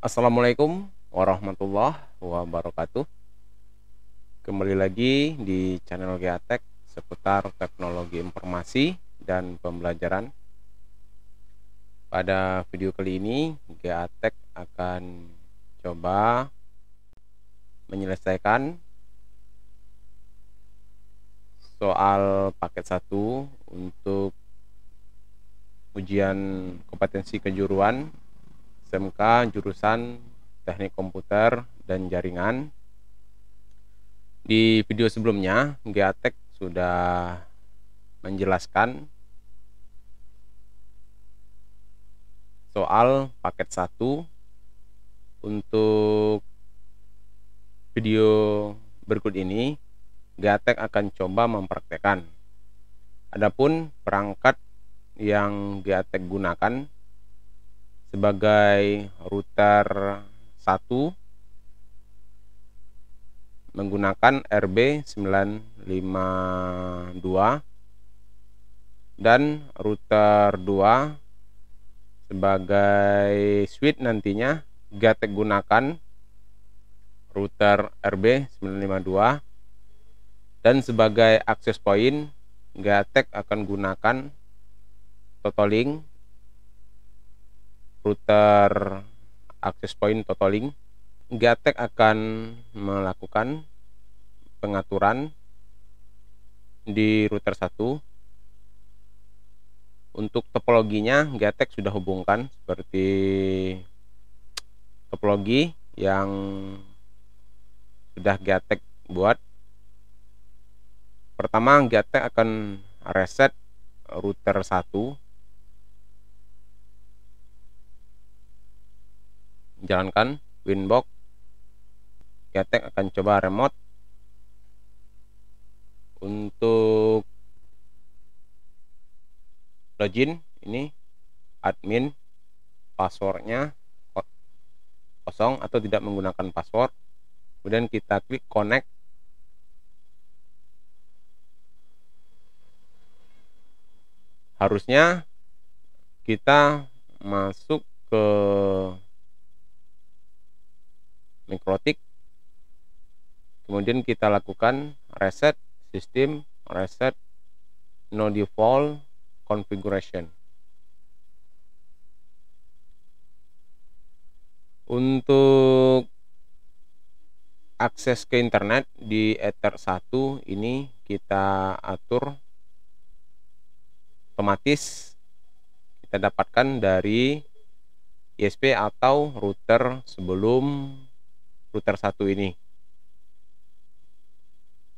Assalamualaikum warahmatullahi wabarakatuh. Kembali lagi di channel Geatek seputar teknologi informasi dan pembelajaran. Pada video kali ini Geatek akan coba menyelesaikan soal paket 1 untuk ujian kompetensi kejuruan SMK jurusan Teknik Komputer dan Jaringan. Di video sebelumnya Geatek sudah menjelaskan soal paket 1. Untuk video berikut ini Geatek akan coba mempraktekkan. Adapun perangkat yang Geatek gunakan sebagai router 1 menggunakan RB952 dan router 2 sebagai switch nantinya Geatek gunakan router RB952 dan sebagai access point Geatek akan gunakan Totalink router access point Totalink. Geatek akan melakukan pengaturan di router 1. Untuk topologinya Geatek sudah hubungkan seperti topologi yang sudah Geatek buat. Pertama Geatek akan reset router 1, jalankan Winbox. Geatek akan coba remote. Untuk login ini admin, passwordnya kosong atau tidak menggunakan password. Kemudian kita klik connect. Harusnya kita masuk ke Mikrotik, kemudian kita lakukan reset sistem, reset no default configuration. Untuk akses ke internet di Ether 1 ini kita atur otomatis, kita dapatkan dari ISP atau router sebelum router 1 ini.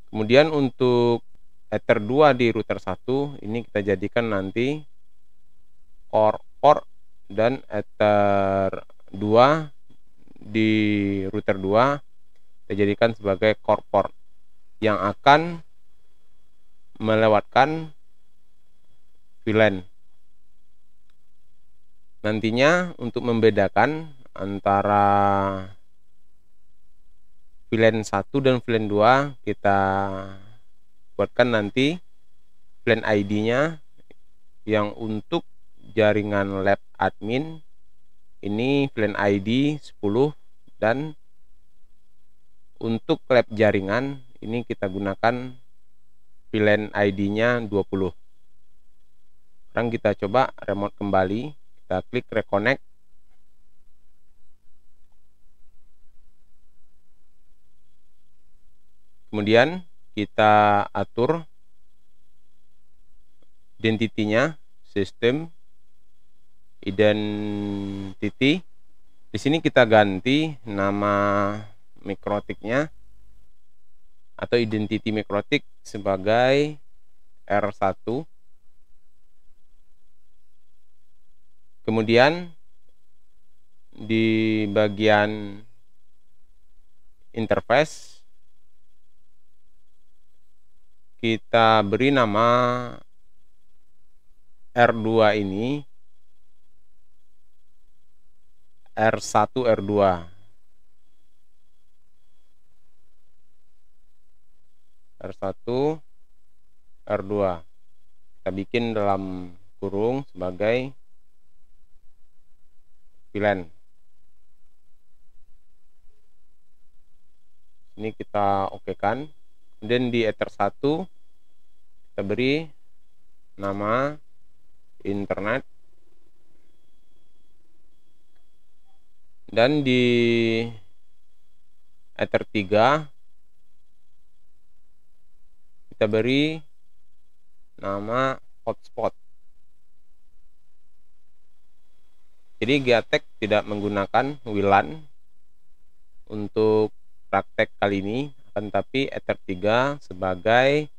Kemudian untuk Ether 2 di router 1 ini kita jadikan nanti core port, dan Ether 2 di router 2 kita jadikan sebagai core port yang akan melewatkan VLAN. Nantinya untuk membedakan antara VLAN 1 dan VLAN 2 kita buatkan nanti VLAN ID-nya. Yang untuk jaringan lab admin ini VLAN ID 10, dan untuk lab jaringan ini kita gunakan VLAN ID-nya 20. Sekarang kita coba remote kembali, kita klik reconnect. Kemudian kita atur identitinya, sistem identity. Di sini kita ganti nama mikrotiknya atau identity mikrotik sebagai R1. Kemudian di bagian interface kita beri nama R2 ini R1 R2. R1 R2 kita bikin dalam kurung sebagai VLAN. Ini kita okekan. Dan di Ether 1 kita beri nama internet. Dan di Ether 3 kita beri nama hotspot. Jadi Gatek tidak menggunakan WLAN untuk praktek kali ini, akan tapi Ether 3 sebagai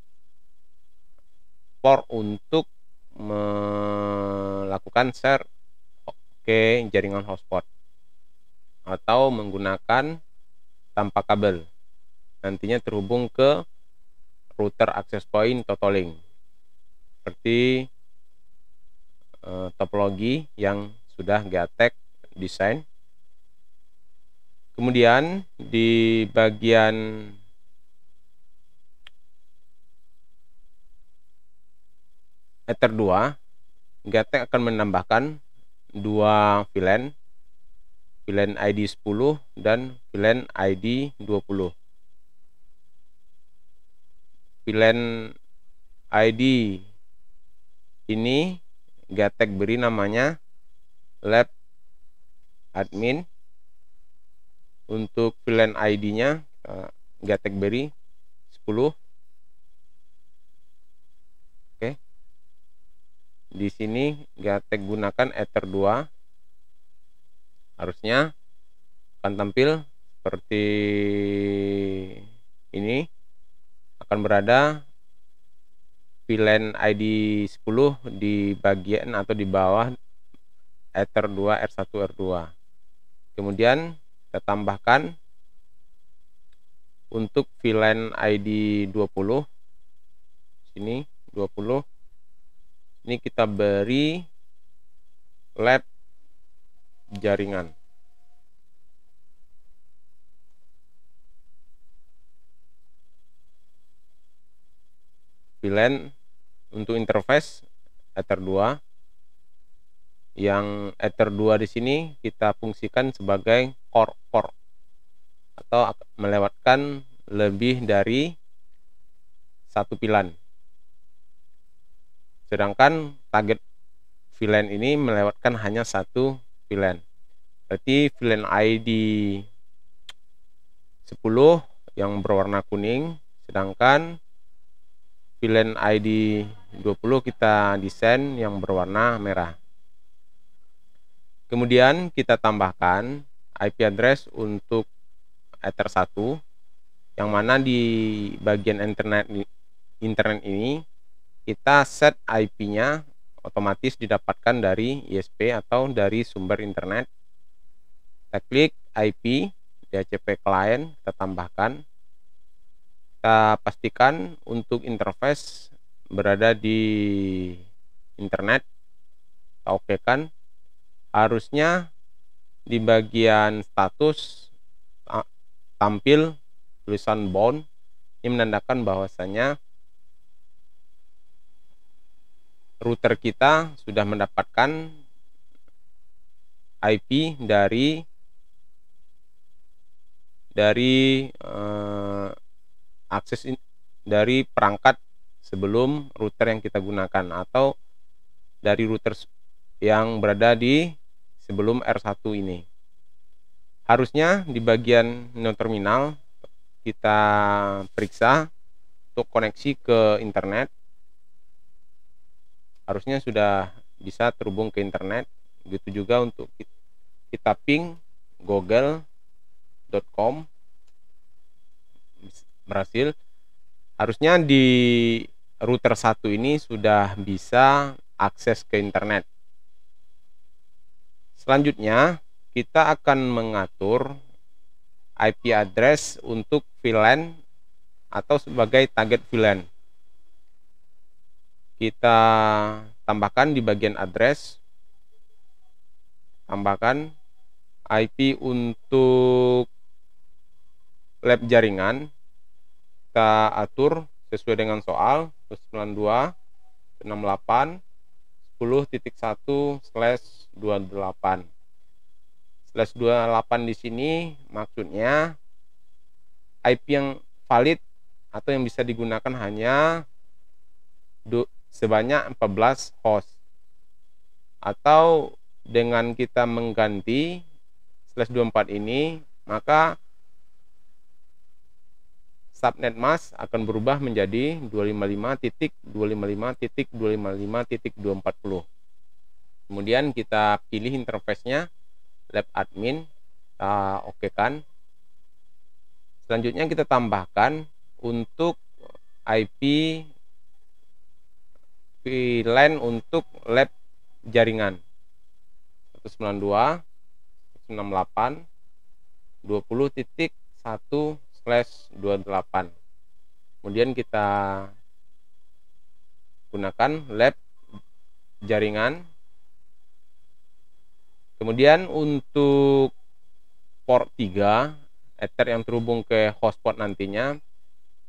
port untuk melakukan share ke jaringan hotspot atau menggunakan tanpa kabel, nantinya terhubung ke router access point Totolink seperti topologi yang sudah Gatek desain. Kemudian di bagian Ether 2 Gatek akan menambahkan dua VLAN ID 10 dan VLAN ID 20. VLAN ID ini Gatek beri namanya lab admin. Untuk VLAN ID-nya Gatek beri 10. Oke. Di sini Gatek gunakan Ether 2. Harusnya akan tampil seperti ini. Akan berada VLAN ID 10 di bagian atau di bawah Ether 2 R1 R2. Kemudian kita tambahkan untuk VLAN ID 20. Sini 20. Ini kita beri lab jaringan. VLAN untuk interface Ether 2. Yang Ether 2 di sini kita fungsikan sebagai core port atau melewatkan lebih dari satu VLAN. Sedangkan target VLAN ini melewatkan hanya satu VLAN. Berarti VLAN ID 10 yang berwarna kuning, sedangkan VLAN ID 20 kita desain yang berwarna merah. Kemudian kita tambahkan IP address untuk Ether 1, yang mana di bagian internet ini kita set IP-nya otomatis didapatkan dari ISP atau dari sumber internet. Kita klik IP DHCP client, kita tambahkan. Kita pastikan untuk interface berada di internet. Kita okekan. Harusnya di bagian status tampil tulisan bound. Ini menandakan bahwasanya router kita sudah mendapatkan IP dari akses dari perangkat sebelum router yang kita gunakan atau dari router yang berada di sebelum R1 ini. Harusnya di bagian no terminal kita periksa untuk koneksi ke internet. Harusnya sudah bisa terhubung ke internet. Begitu juga untuk kita ping google.com, berhasil. Harusnya di router 1 ini sudah bisa akses ke internet. Selanjutnya kita akan mengatur IP address untuk VLAN atau sebagai target VLAN. Kita tambahkan di bagian address, tambahkan IP untuk lab jaringan. Kita atur sesuai dengan soal 92.68 10.1/28. /28 di sini maksudnya IP yang valid atau yang bisa digunakan hanya sebanyak 14 host. Atau dengan kita mengganti /24 ini, maka subnet mask akan berubah menjadi 255.255.255.240. Kemudian kita pilih interface-nya lab admin, kita okekan. Selanjutnya kita tambahkan untuk IP VLAN untuk lab jaringan 192.168.20.1/28. Kemudian kita gunakan lab jaringan. Kemudian untuk port 3 Ether yang terhubung ke hotspot nantinya,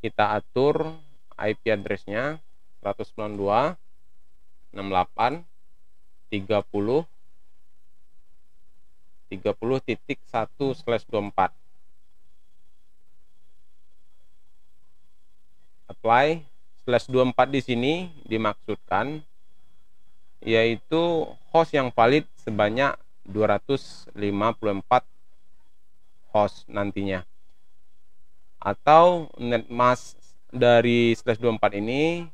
kita atur IP address-nya 192.168.30.1/24. Apply. /24 di sini dimaksudkan yaitu host yang valid sebanyak 254 host nantinya. Atau netmask dari /24 ini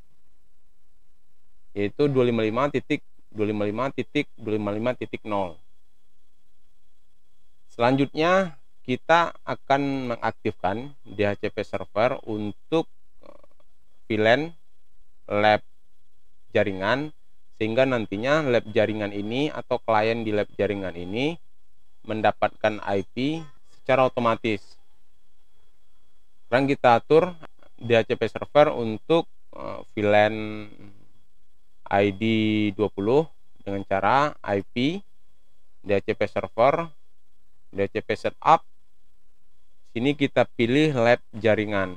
yaitu 255.255.255.0. Selanjutnya kita akan mengaktifkan DHCP server untuk VLAN lab jaringan, sehingga nantinya lab jaringan ini atau klien di lab jaringan ini mendapatkan IP secara otomatis. Sekarang kita atur DHCP server untuk VLAN ID 20 dengan cara IP DHCP server, DHCP setup. Sini kita pilih lab jaringan.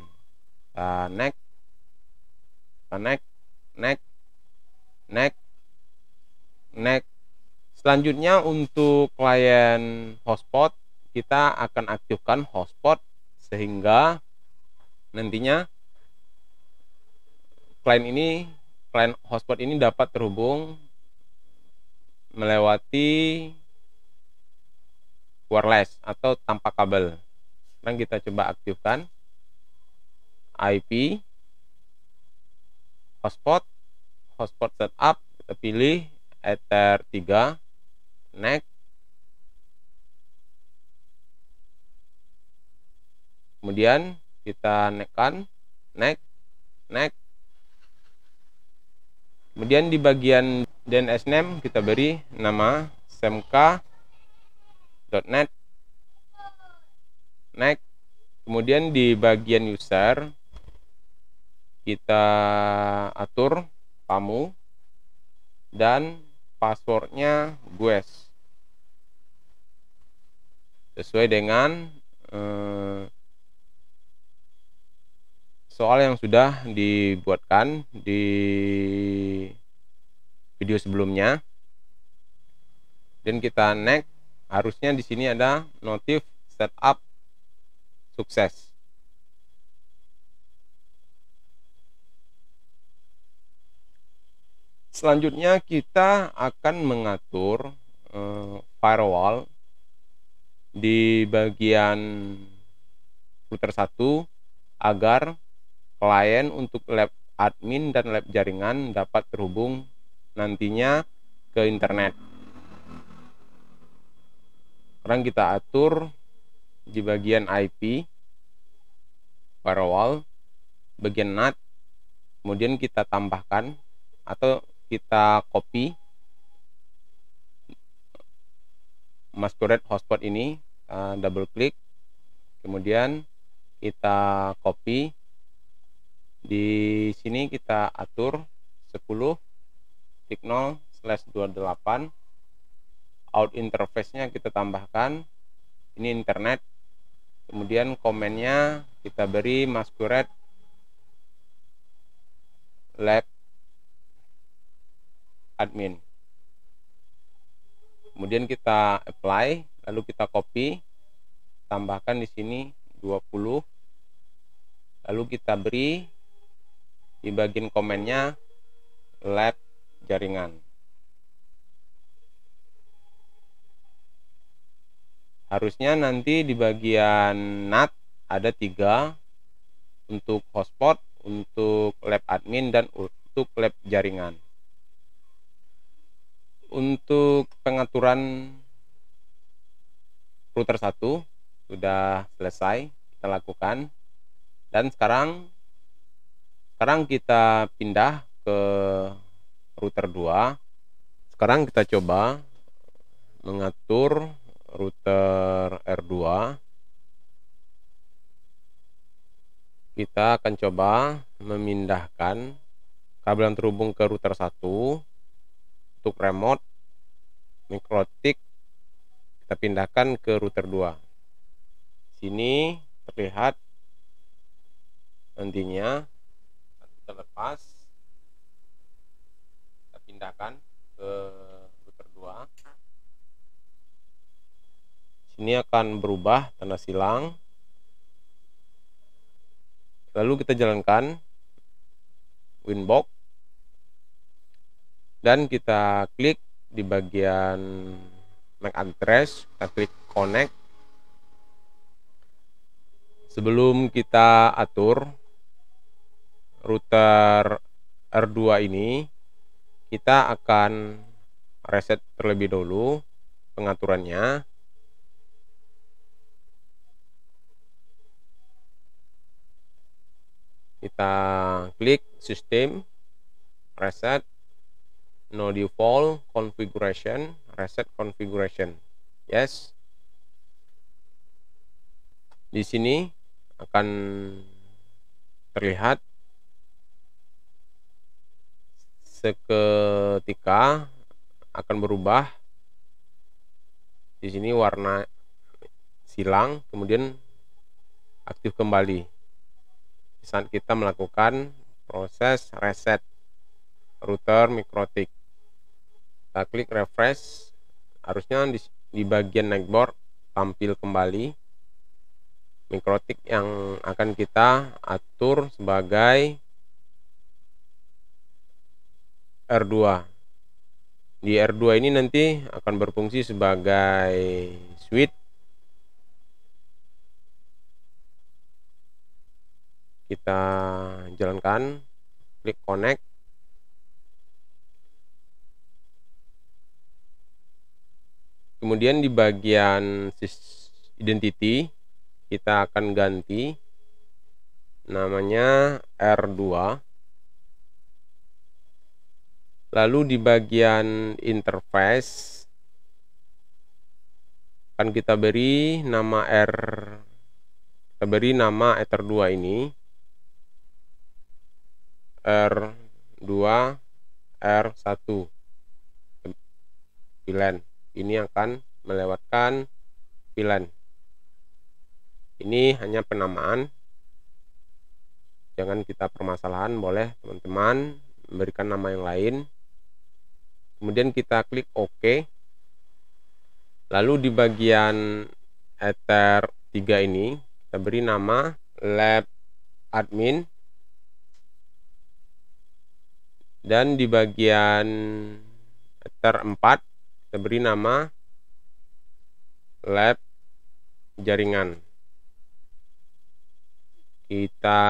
Next. Selanjutnya untuk klien hotspot, kita akan aktifkan hotspot sehingga nantinya klien hotspot ini dapat terhubung melewati wireless atau tanpa kabel. Sekarang kita coba aktifkan IP hotspot setup, kita pilih Ether 3, next. Kemudian kita next. Kemudian di bagian DNS name kita beri nama smk.net, next. Kemudian di bagian user kita atur kamu dan passwordnya gues sesuai dengan soal yang sudah dibuatkan di video sebelumnya. Dan kita next. Harusnya di sini ada notif setup sukses. Selanjutnya kita akan mengatur firewall di bagian router 1 agar klien untuk lab admin dan lab jaringan dapat terhubung nantinya ke internet. Sekarang kita atur di bagian IP firewall, bagian NAT, kemudian kita tambahkan atau kita copy masquerade hotspot ini, double klik, kemudian kita copy. Di sini kita atur 10.0/28. Out interface-nya kita tambahkan ini internet. Kemudian komennya kita beri masquerade lab admin. Kemudian kita apply, lalu kita copy, tambahkan di sini 20 Lalu kita beri di bagian komennya lab jaringan. Harusnya nanti di bagian NAT ada 3 untuk hotspot, untuk lab admin, dan untuk lab jaringan. Untuk pengaturan router 1 sudah selesai kita lakukan, dan sekarang kita pindah ke router 2. Sekarang kita coba mengatur router R2. Kita akan coba memindahkan kabel yang terhubung ke router 1 untuk remote mikrotik, kita pindahkan ke router 2. Sini terlihat nantinya kita lepas, kita pindahkan ke router 2. Sini akan berubah tanda silang. Lalu kita jalankan Winbox dan kita klik di bagian MAC address, kita klik connect. Sebelum kita atur router R2 ini, kita akan reset terlebih dahulu pengaturannya. Kita klik sistem, reset, no default configuration, reset configuration, yes. Di sini akan terlihat seketika akan berubah. Di sini warna silang, kemudian aktif kembali saat kita melakukan proses reset router mikrotik. Kita klik refresh, harusnya di bagian netboard tampil kembali mikrotik yang akan kita atur sebagai R2. Di R2 ini nanti akan berfungsi sebagai switch. Kita jalankan, klik connect. Kemudian di bagian identity kita akan ganti namanya R2. Lalu di bagian interface akan kita beri nama Ether 2 ini R2 R1 VLAN. Ini akan melewatkan VLAN. Ini hanya penamaan, jangan kita permasalahan, boleh teman-teman memberikan nama yang lain. Kemudian kita klik OK. Lalu di bagian Ether 3 ini kita beri nama lab admin, dan di bagian Ether 4 kita beri nama lab jaringan. Kita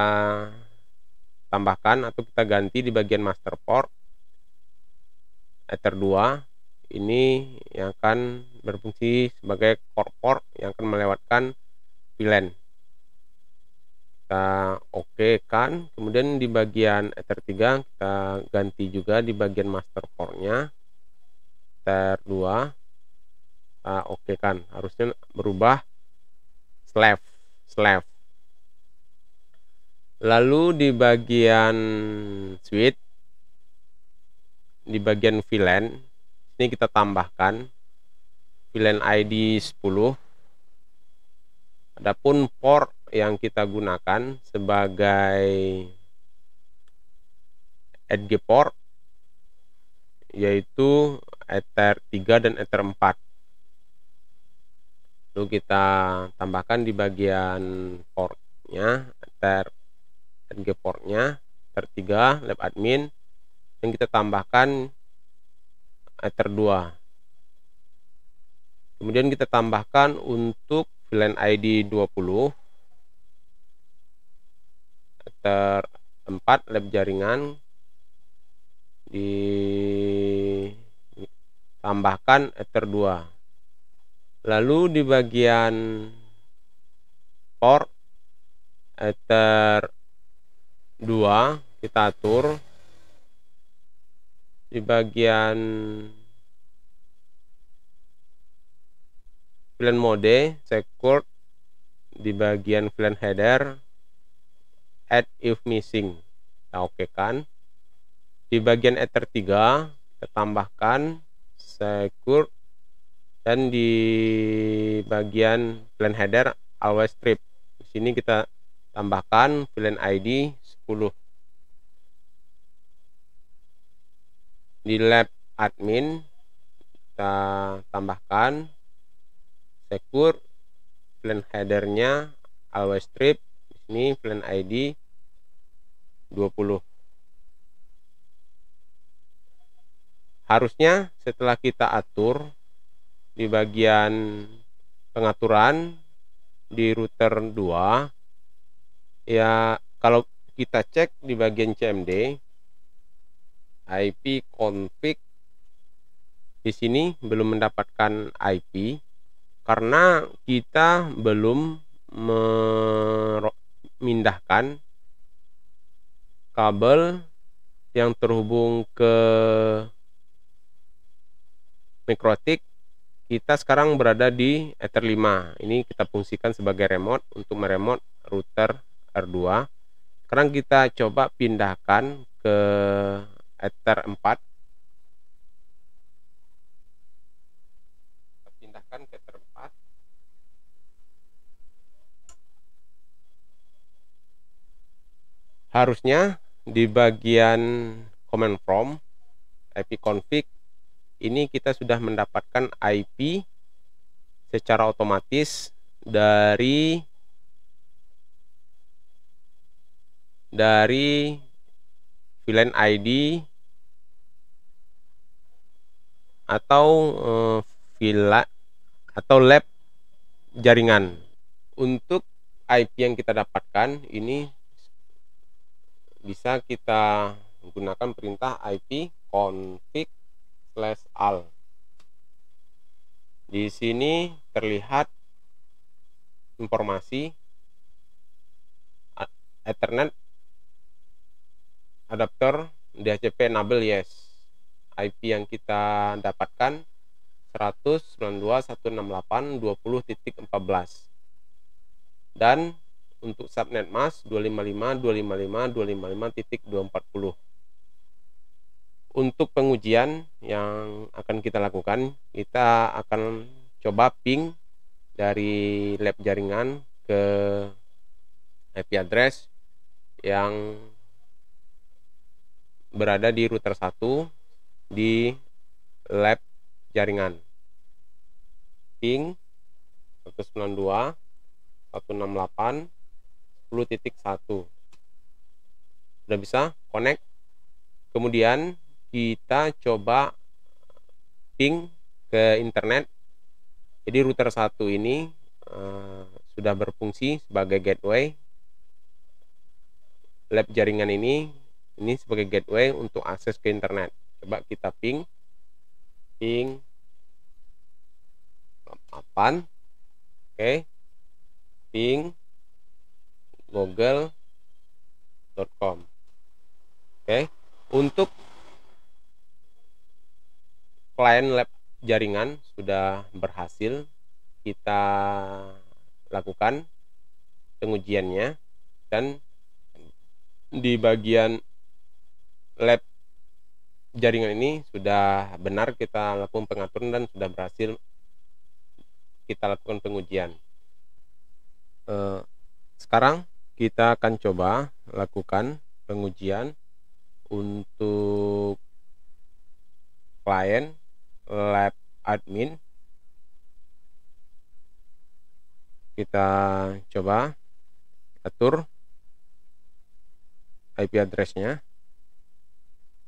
tambahkan atau kita ganti di bagian master port Ether 2 ini yang akan berfungsi sebagai core port yang akan melewatkan VLAN. Kita OK kan, kemudian di bagian Ether 3 kita ganti juga di bagian master portnya Ether 2. Kita OK kan, harusnya berubah slave. Lalu di bagian switch, di bagian VLAN ini kita tambahkan VLAN ID 10. Adapun port yang kita gunakan sebagai edge port yaitu Ether 3 dan Ether 4. Lalu kita tambahkan di bagian portnya Ether add portnya ether 3 lab admin, dan kita tambahkan ether 2. Kemudian kita tambahkan untuk VLAN ID 20 ether 4 lab jaringan, ditambahkan ether 2. Lalu di bagian port ether 2 kita atur di bagian VLAN mode secure, di bagian VLAN header add if missing kita oke kan. Di bagian ether 3 kita tambahkan secure, dan di bagian VLAN header always strip, di sini kita tambahkan VLAN ID 10. Di lab admin kita tambahkan secure, VLAN headernya always strip, di sini VLAN ID 20. Harusnya setelah kita atur di bagian pengaturan di router 2, ya kalau kita cek di bagian CMD IP config, di sini belum mendapatkan IP karena kita belum memindahkan kabel yang terhubung ke MikroTik. Kita sekarang berada di ether 5. Ini kita fungsikan sebagai remote untuk meremote router R2. Sekarang kita coba pindahkan ke ether 4. Kita pindahkan ke ether 4. Harusnya di bagian command prompt IP config ini kita sudah mendapatkan IP secara otomatis dari VLAN ID atau VLAN atau lab jaringan. Untuk IP yang kita dapatkan ini bisa kita menggunakan perintah IP config/al. Di sini terlihat informasi Ethernet adapter DHCP enable yes. IP yang kita dapatkan 192.168.20.14, dan untuk subnet mask 255.255.255.240. Untuk pengujian yang akan kita lakukan, kita akan coba ping dari lab jaringan ke IP address yang berada di router 1 di lab jaringan. Ping 192.168.10.1. Sudah bisa connect. Kemudian kita coba ping ke internet. Jadi router 1 ini sudah berfungsi sebagai gateway. Lab jaringan ini sebagai gateway untuk akses ke internet. Coba kita ping 8. Oke. Ping google.com. Oke. Untuk klien lab jaringan sudah berhasil kita lakukan pengujiannya, dan di bagian lab jaringan ini sudah benar kita lakukan pengaturan dan sudah berhasil kita lakukan pengujian. Sekarang kita akan coba lakukan pengujian untuk klien lab admin. Kita coba atur IP address-nya,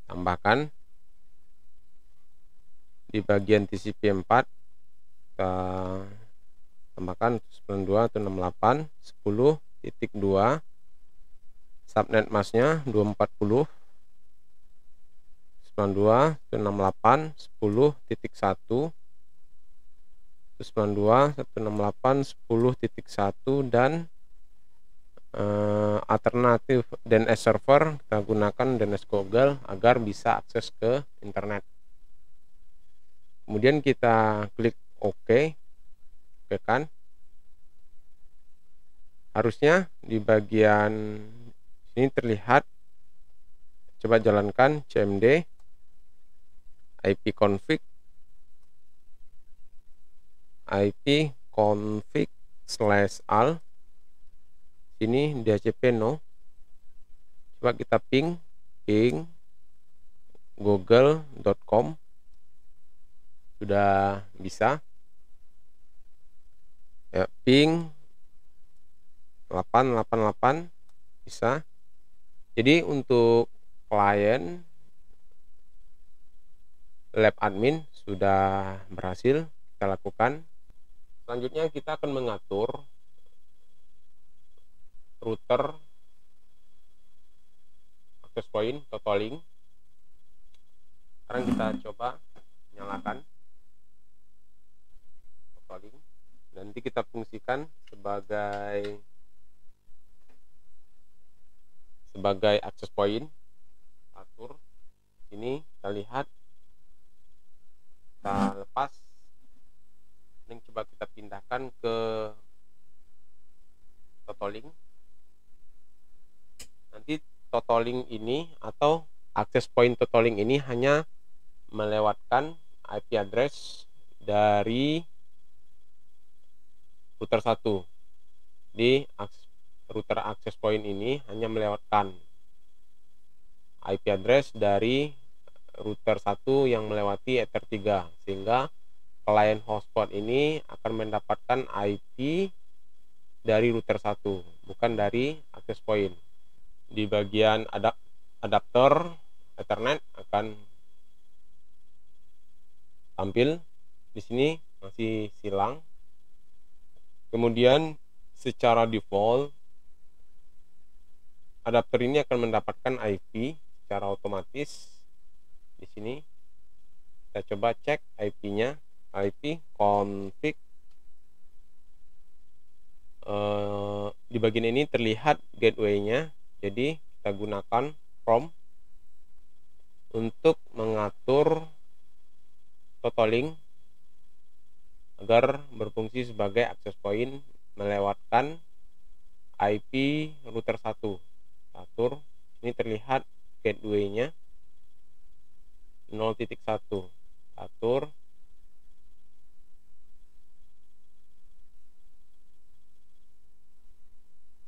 tambahkan di bagian TCP4, kita tambahkan 92.168.10.2, subnet masknya 240 92.168.10.1, 92.168.10.1, dan alternatif DNS server kita gunakan DNS Google agar bisa akses ke internet. Kemudian kita klik OK, tekan. Harusnya di bagian sini terlihat. Coba jalankan cmd ipconfig/al. Sini DHCP no. Coba kita ping google.com. Sudah bisa ya, ping 888 bisa. Jadi untuk klien lab admin sudah berhasil kita lakukan. Selanjutnya kita akan mengatur router access point totaling. Sekarang kita coba nyalakan totaling. Nanti kita fungsikan sebagai access point. Atur ini, kita lihat, kita lepas. Ini coba kita pindahkan ke totaling. Nanti totaling ini atau access point totaling ini hanya melewatkan IP address dari router 1. Di router access point ini hanya melewatkan IP address dari router 1 yang melewati Ether 3, sehingga klien hotspot ini akan mendapatkan IP dari router 1, bukan dari access point. Di bagian adapter Ethernet akan tampil. Di sini masih silang. Kemudian secara default adapter ini akan mendapatkan IP secara otomatis. Di sini kita coba cek IP-nya, IP config. Di bagian ini terlihat gateway-nya. Jadi kita gunakan from untuk mengatur totaling agar berfungsi sebagai access point melewatkan IP router 1. Atur, ini terlihat gateway-nya 0.1. Atur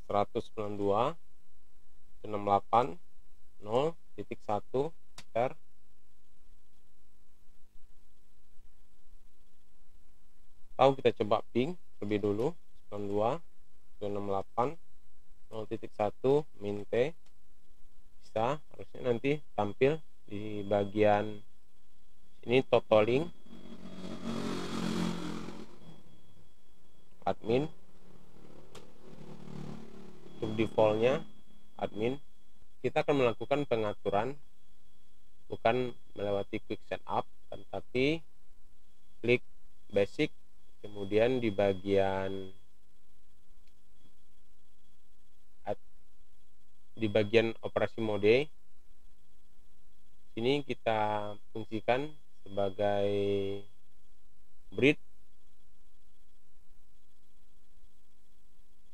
(192.168.0.1) enter. Atau kita coba ping lebih dulu 92.168.0.1 min t. Bisa, harusnya nanti tampil di bagian ini totaling admin. Untuk defaultnya admin. Kita akan melakukan pengaturan bukan melewati quick setup, tetapi klik basic, kemudian di bagian operasi mode sini kita fungsikan sebagai bridge.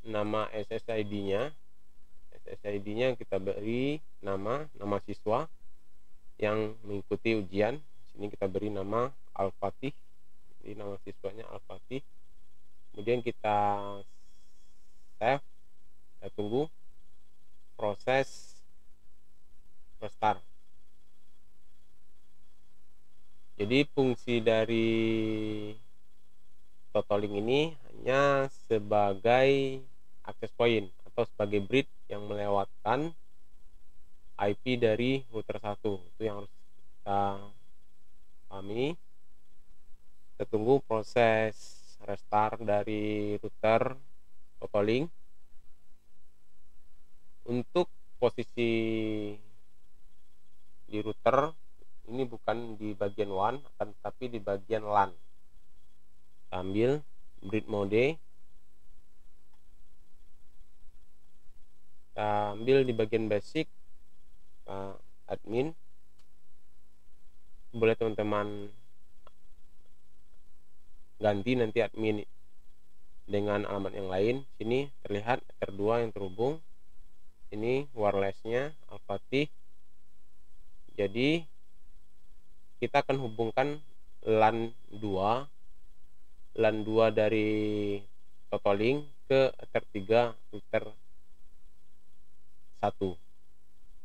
Nama SSID-nya kita beri nama siswa yang mengikuti ujian. Sini kita beri nama Al-Fatih. Jadi nama siswanya Al-Fatih. Kemudian kita save. Kita tunggu proses restart. Jadi fungsi dari totaling ini hanya sebagai access point atau sebagai bridge yang melewatkan IP dari router 1. Itu yang harus kita pahami. Kita tunggu proses restart dari router Totolink. Untuk posisi di router ini bukan di bagian WAN, akan tetapi di bagian LAN. Kita ambil bridge mode, kita ambil di bagian basic, admin. Boleh teman-teman ganti nanti admin dengan alamat yang lain. Sini terlihat Ether 2 yang terhubung. Ini wirelessnya Al-Fatih. Jadi kita akan hubungkan LAN 2 dari Totolink ke Ether 3 router 1.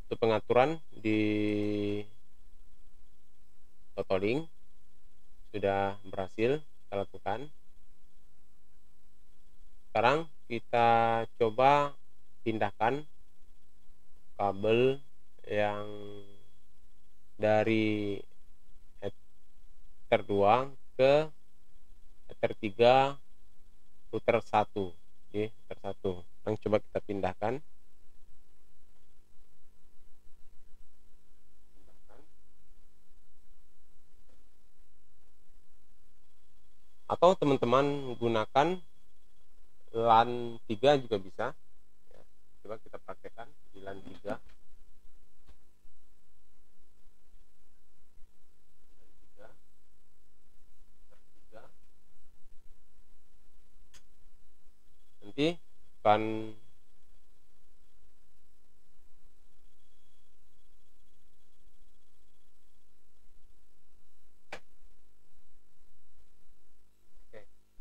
Untuk pengaturan di Totolink sudah berhasil kita lakukan. Sekarang kita coba pindahkan kabel yang dari Ether 2 ke Ether 3 router 1. Oke, router 1. Sekarang coba kita pindahkan. Atau teman-teman gunakan LAN 3 juga bisa. Ya, coba kita praktekkan di LAN 3. Nanti akan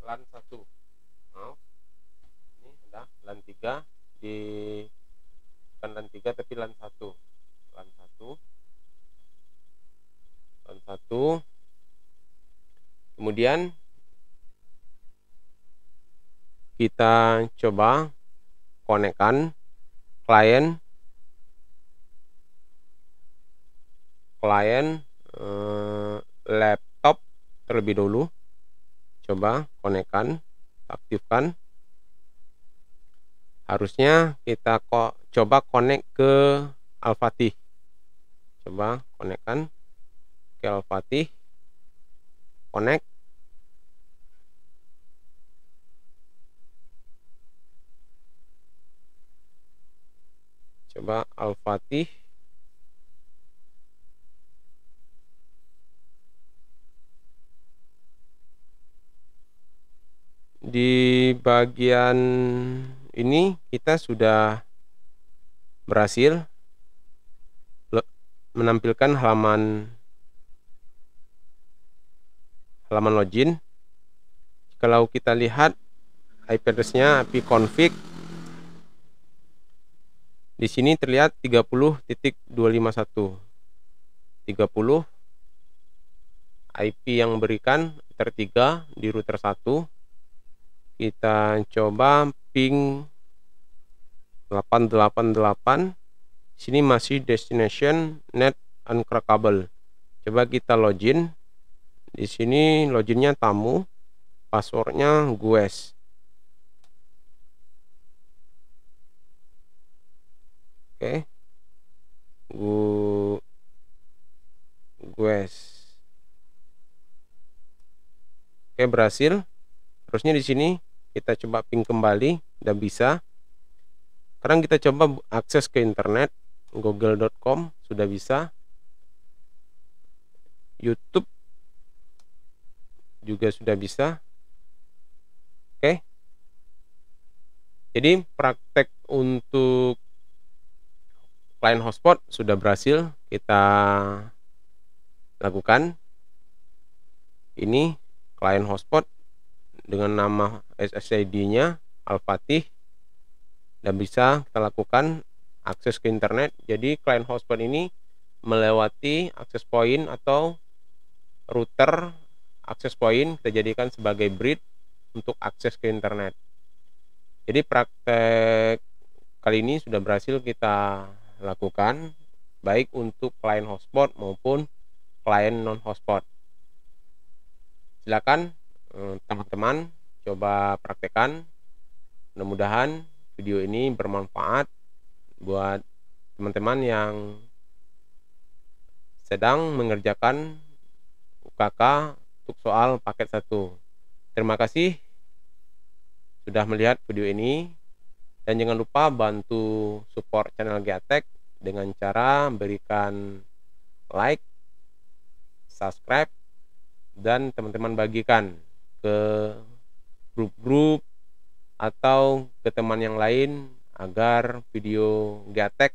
LAN 1. Maaf. Ini ada LAN 3 di bukan LAN 3 tapi LAN 1. LAN 1. LAN 1. Kemudian kita coba konekkan klien laptop terlebih dulu. Coba konekkan, aktifkan. Harusnya kita coba konek ke Al-Fatih. Coba konekkan ke Al-Fatih. Connect. Coba Al-Fatih. Di bagian ini kita sudah berhasil menampilkan halaman login. Kalau kita lihat IP address-nya ipconfig, di sini terlihat 30.251. 30 IP yang berikan Ether 3 di router 1. Kita coba ping 888. Sini masih destination net uncrackable. Coba kita login. Di sini loginnya tamu, passwordnya gues. Oke, gues. Oke, berhasil. Terusnya di sini kita coba ping kembali, udah bisa. Sekarang kita coba akses ke internet, google.com sudah bisa. YouTube juga sudah bisa. Oke. Jadi praktek untuk client hotspot sudah berhasil kita lakukan. Ini client hotspot dengan nama SSID-nya Al-Fatih, dan bisa kita lakukan akses ke internet. Jadi client hotspot ini melewati akses point atau router akses point, kita jadikan sebagai bridge untuk akses ke internet. Jadi praktek kali ini sudah berhasil kita lakukan. baik untuk klien hotspot maupun klien non hotspot. Silakan teman-teman coba praktekkan. Mudah-mudahan video ini bermanfaat buat teman-teman yang sedang mengerjakan UKK untuk soal paket 1. Terima kasih sudah melihat video ini, dan jangan lupa bantu support channel GATEC dengan cara berikan like, subscribe, dan teman-teman bagikan ke grup-grup atau ke teman yang lain agar video GATEC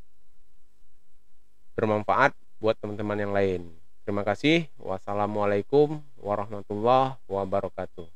bermanfaat buat teman-teman yang lain. Terima kasih. Wassalamualaikum warahmatullahi wabarakatuh.